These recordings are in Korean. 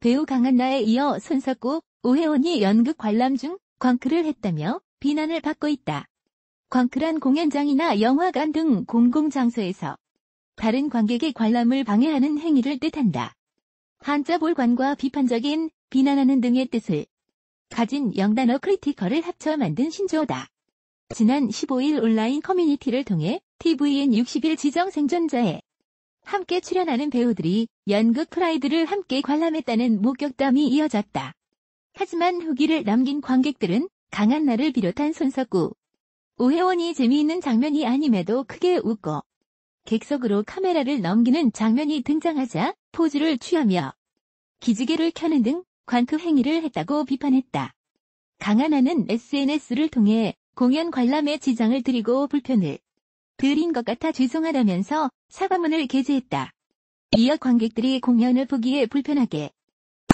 배우 강한나에 이어 손석구, 오혜원이 연극 관람 중 광크를 했다며 비난을 받고 있다. 광크란 공연장이나 영화관 등 공공장소에서 다른 관객의 관람을 방해하는 행위를 뜻한다. 한자 볼관과 비판적인, 비난하는 등의 뜻을 가진 영단어 크리티컬을 합쳐 만든 신조어다. 지난 15일 온라인 커뮤니티를 통해 TVN 60일 지정 생존자에 함께 출연하는 배우들이 연극 프라이드를 함께 관람했다는 목격담이 이어졌다. 하지만 후기를 남긴 관객들은 강한나를 비롯한 손석구, 오혜원이 재미있는 장면이 아님에도 크게 웃고 객석으로 카메라를 넘기는 장면이 등장하자 포즈를 취하며 기지개를 켜는 등 광크 행위를 했다고 비판했다. 강한나는 SNS를 통해 공연 관람에 지장을 드리고 불편을 드린 것 같아 죄송하다면서 사과문을 게재했다. 이어 관객들이 공연을 보기에 불편하게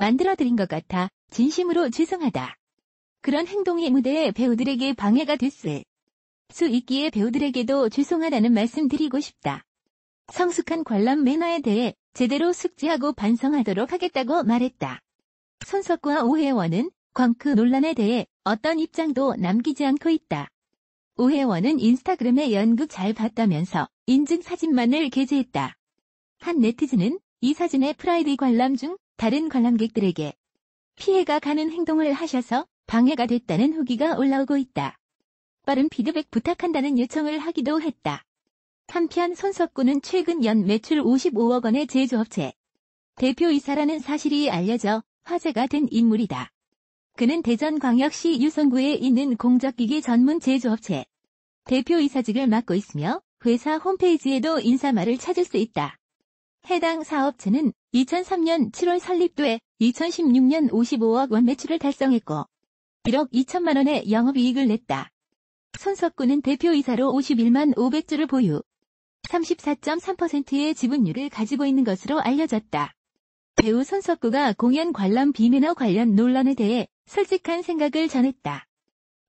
만들어드린 것 같아 진심으로 죄송하다. 그런 행동이 무대의 배우들에게 방해가 됐을 수 있기에 배우들에게도 죄송하다는 말씀 드리고 싶다. 성숙한 관람 매너에 대해 제대로 숙지하고 반성하도록 하겠다고 말했다. 손석구와 오혜원은 광크 논란에 대해 어떤 입장도 남기지 않고 있다. 오혜원은 인스타그램에 연극 잘 봤다면서 인증 사진만을 게재했다. 한 네티즌은 이 사진에 프라이드 관람 중 다른 관람객들에게 피해가 가는 행동을 하셔서 방해가 됐다는 후기가 올라오고 있다. 빠른 피드백 부탁한다는 요청을 하기도 했다. 한편 손석구는 최근 연 매출 55억 원의 제조업체 대표이사라는 사실이 알려져 화제가 된 인물이다. 그는 대전광역시 유성구에 있는 공작기기 전문 제조업체 대표이사직을 맡고 있으며 회사 홈페이지에도 인사말을 찾을 수 있다. 해당 사업체는 2003년 7월 설립돼 2016년 55억 원 매출을 달성했고 1억 2천만 원의 영업이익을 냈다. 손석구는 대표이사로 51만 500주를 보유, 34.3%의 지분율을 가지고 있는 것으로 알려졌다. 배우 손석구가 공연 관람 비매너 관련 논란에 대해 솔직한 생각을 전했다.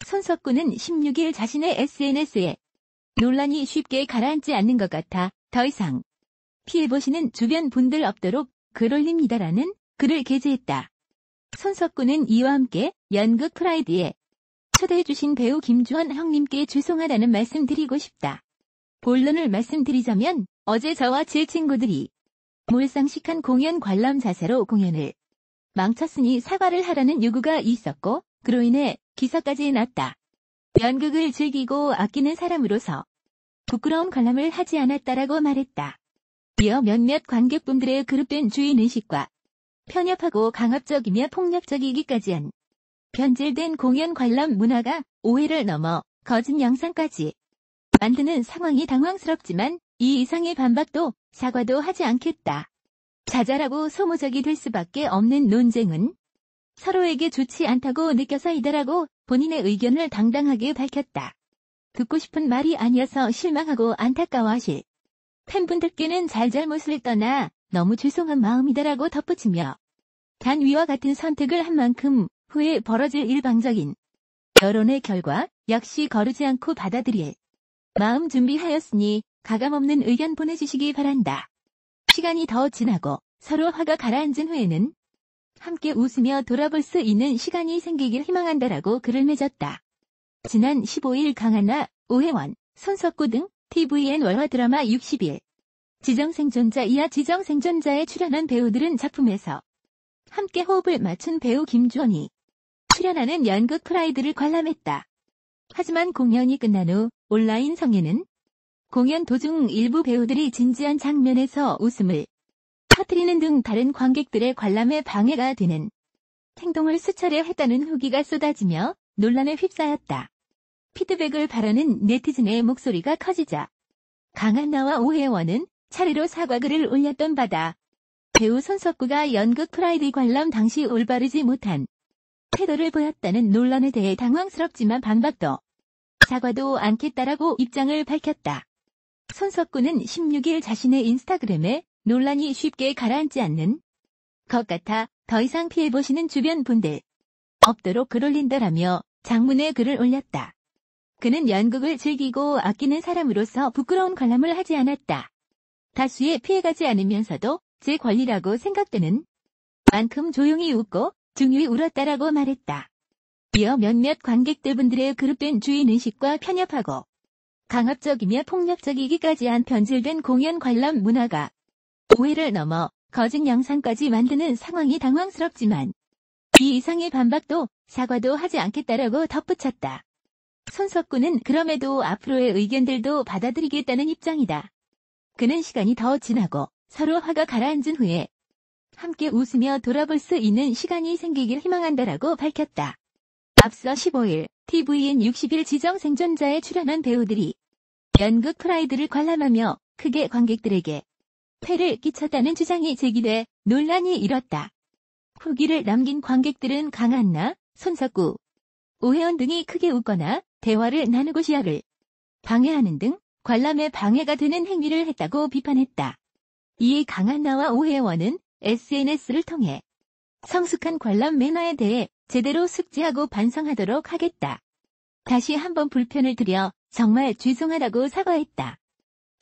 손석구는 16일 자신의 SNS에 논란이 쉽게 가라앉지 않는 것 같아 더 이상 피해보시는 주변 분들 없도록 글 올립니다라는 글을 게재했다. 손석구는 이와 함께 연극 프라이드에 초대해주신 배우 김주원 형님께 죄송하다는 말씀 드리고 싶다. 본론을 말씀드리자면 어제 저와 제 친구들이 몰상식한 공연 관람 자세로 공연을 망쳤으니 사과를 하라는 요구가 있었고 그로 인해 기사까지 났다. 연극을 즐기고 아끼는 사람으로서 부끄러운 관람을 하지 않았다라고 말했다. 이어 몇몇 관객분들의 그룹된 주인의식과 편협하고 강압적이며 폭력적이기까지 한 변질된 공연 관람 문화가 오해를 넘어 거짓 영상까지 만드는 상황이 당황스럽지만 이 이상의 반박도 사과도 하지 않겠다. 자잘하고 소모적이 될 수밖에 없는 논쟁은 서로에게 좋지 않다고 느껴서이다라고 본인의 의견을 당당하게 밝혔다. 듣고 싶은 말이 아니어서 실망하고 안타까워하실 팬분들께는 잘잘못을 떠나 너무 죄송한 마음이다라고 덧붙이며 단 위와 같은 선택을 한 만큼 후에 벌어질 일방적인 여론의 결과 역시 거르지 않고 받아들일 마음 준비하였으니 가감없는 의견 보내주시기 바란다. 시간이 더 지나고 서로 화가 가라앉은 후에는 함께 웃으며 돌아볼 수 있는 시간이 생기길 희망한다라고 글을 맺었다. 지난 15일 강한나, 오혜원, 손석구 등 TVN 월화 드라마 60일 지정생존자 이하 지정생존자에 출연한 배우들은 작품에서 함께 호흡을 맞춘 배우 김주원이 출연하는 연극 프라이드를 관람했다. 하지만 공연이 끝난 후 온라인 성에는 공연 도중 일부 배우들이 진지한 장면에서 웃음을 터뜨리는 등 다른 관객들의 관람에 방해가 되는 행동을 수차례 했다는 후기가 쏟아지며 논란에 휩싸였다. 피드백을 바라는 네티즌의 목소리가 커지자 강한나와 오혜원은 차례로 사과글을 올렸던 바다. 배우 손석구가 연극 프라이드 관람 당시 올바르지 못한 태도를 보였다는 논란에 대해 당황스럽지만 반박도 사과도 않겠다라고 입장을 밝혔다. 손석구는 16일 자신의 인스타그램에 논란이 쉽게 가라앉지 않는 것 같아 더 이상 피해보시는 주변 분들 없도록 글 올린다라며 장문의 글을 올렸다. 그는 연극을 즐기고 아끼는 사람으로서 부끄러운 관람을 하지 않았다. 다수의 피해가지 않으면서도 제 권리라고 생각되는 만큼 조용히 웃고 중요히 울었다라고 말했다. 이어 몇몇 관객들분들의 그룹된 주인의식과 편협하고 강압적이며 폭력적이기까지 한 변질된 공연 관람 문화가 오해를 넘어 거짓 영상까지 만드는 상황이 당황스럽지만 이 이상의 반박도 사과도 하지 않겠다라고 덧붙였다. 손석구는 그럼에도 앞으로의 의견들도 받아들이겠다는 입장이다. 그는 시간이 더 지나고 서로 화가 가라앉은 후에 함께 웃으며 돌아볼 수 있는 시간이 생기길 희망한다라고 밝혔다. 앞서 15일 TVN 60일 지정 생존자에 출연한 배우들이 연극 프라이드를 관람하며 크게 관객들에게 폐를 끼쳤다는 주장이 제기돼 논란이 일었다. 후기를 남긴 관객들은 강한나, 손석구, 오혜원 등이 크게 웃거나 대화를 나누고 시야를 방해하는 등 관람에 방해가 되는 행위를 했다고 비판했다. 이에 강한나와 오혜원은 SNS를 통해 성숙한 관람 매너에 대해 제대로 숙지하고 반성하도록 하겠다. 다시 한번 불편을 드려 정말 죄송하다고 사과했다.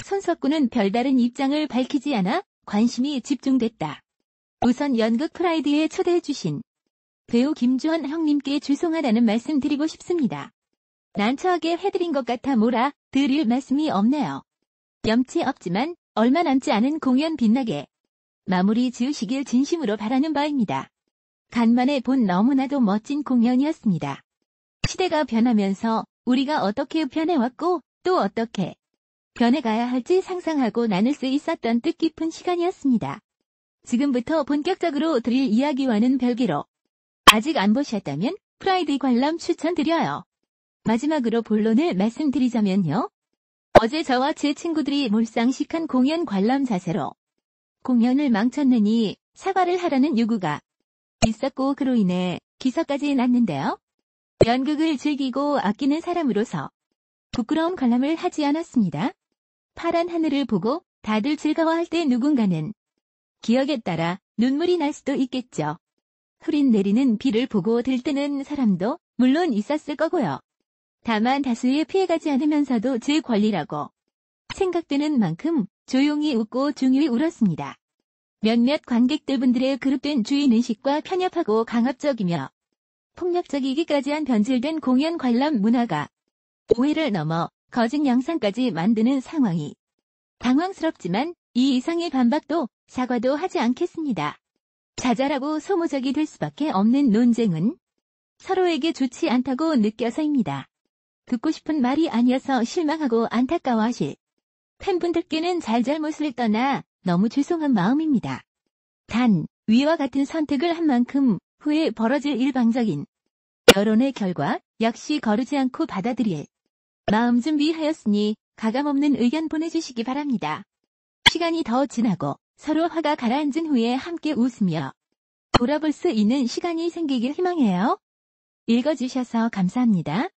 손석구는 별다른 입장을 밝히지 않아 관심이 집중됐다. 우선 연극 프라이드에 초대해주신 배우 김주원 형님께 죄송하다는 말씀 드리고 싶습니다. 난처하게 해드린 것 같아 뭐라 드릴 말씀이 없네요. 염치 없지만 얼마 남지 않은 공연 빛나게 마무리 지으시길 진심으로 바라는 바입니다. 간만에 본 너무나도 멋진 공연이었습니다. 시대가 변하면서 우리가 어떻게 변해왔고 또 어떻게 변해가야 할지 상상하고 나눌 수 있었던 뜻깊은 시간이었습니다. 지금부터 본격적으로 드릴 이야기와는 별개로 아직 안 보셨다면 프라이드 관람 추천드려요. 마지막으로 본론을 말씀드리자면요. 어제 저와 제 친구들이 몰상식한 공연 관람 자세로 공연을 망쳤느니 사과를 하라는 요구가 있었고 그로 인해 기사까지 났는데요. 연극을 즐기고 아끼는 사람으로서 부끄러운 관람을 하지 않았습니다. 파란 하늘을 보고 다들 즐거워할 때 누군가는 기억에 따라 눈물이 날 수도 있겠죠. 흐린 내리는 비를 보고 들뜨는 사람도 물론 있었을 거고요. 다만 다수의 피해가지 않으면서도 제 권리라고 생각되는 만큼 조용히 웃고 중요히 울었습니다. 몇몇 관객들분들의 그룹된 주인의식과 편협하고 강압적이며 폭력적이기까지 한 변질된 공연 관람 문화가 오해를 넘어 거짓 영상까지 만드는 상황이 당황스럽지만 이 이상의 반박도 사과도 하지 않겠습니다. 자잘하고 소모적이 될 수밖에 없는 논쟁은 서로에게 좋지 않다고 느껴서입니다. 듣고 싶은 말이 아니어서 실망하고 안타까워하실 팬분들께는 잘잘못을 떠나 너무 죄송한 마음입니다. 단, 위와 같은 선택을 한 만큼 후에 벌어질 일방적인 여론의 결과 역시 거르지 않고 받아들일 마음 준비하였으니 가감없는 의견 보내주시기 바랍니다. 시간이 더 지나고 서로 화가 가라앉은 후에 함께 웃으며 돌아볼 수 있는 시간이 생기길 희망해요. 읽어주셔서 감사합니다.